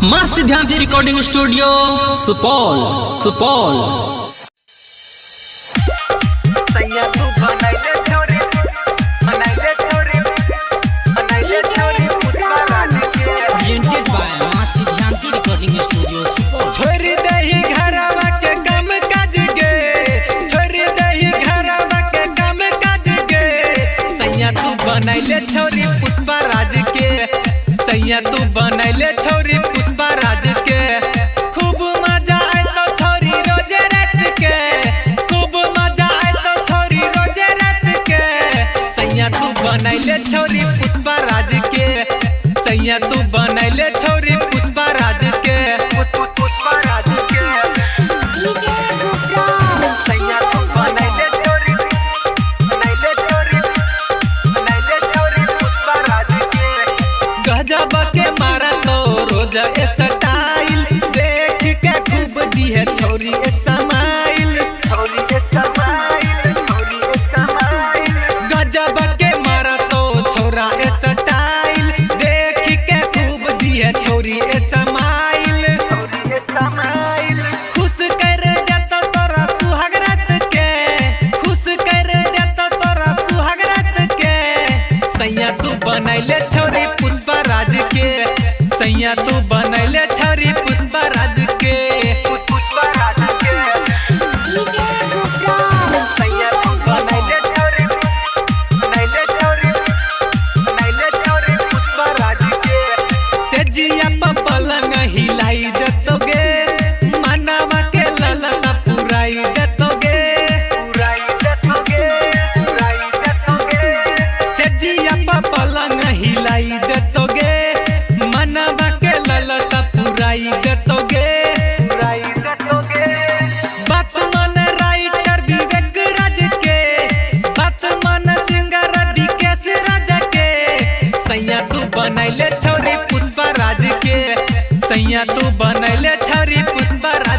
मां Siddhant recording studio Supaul Supaul. Presented by Maa Siddhant recording studio Supaul. छोरी दही घरवा के काम काज गे, छोरी दही घरवा के काम काज गे। सैया तू बनैले छोरी पुष्पा राज के, सैया तू बनैले छोरी पुष्पा राज के। खूब मजा आए तो छोरी रोजे रात के, खूब मजा आए तो छोरी रोजे रात के। सैया तू बनैले छोरी पुष्पा राज के, सैया तू बनैले छोरी पुष्पा राज के। पुष्पा राज के सैया तू बनैले छोरी, बनैले छोरी, बनैले छोरी पुष्पा राज के। गजब के मारा तो रोज स्टाइल, देख के खूब दिए छोरी स्माइल, छोरी स्माइल, छोरी स्माइल। गजब के मारा तो छोरा स्टाइल, देख के खूब दिए छोरी स्माइल, छोरी स्माइल। खुश कर देता तोरा सुहाग रात के, खुश कर देता तोरा सुहाग रात के। सैया तू बनैले छोरी पुष्पा राज के, सैया तू बनैले छोरी पुष्पा राज के। पुष्पा राज के सैया तू बनैले छोरी, बनैले छोरी, बनैले छोरी पुष्पा राज के। सेजिया पर पलंग हिलाई देतोगे, मनवा के ललसा पुराई देतोगे, पुराई देतोगे, पुराई देतोगे। सेजिया पर पलंग हिलाई देतोगे, मनवा के ललसा पुराई देतोगे, पुराई देतोगे। बात मन राइटर विवेक राज के, बात मन सिंगर विकेश राज के। सैया तू बनैले छोरी पुष्पा राज के, सैया तू बनैले छोरी पुष्पा राज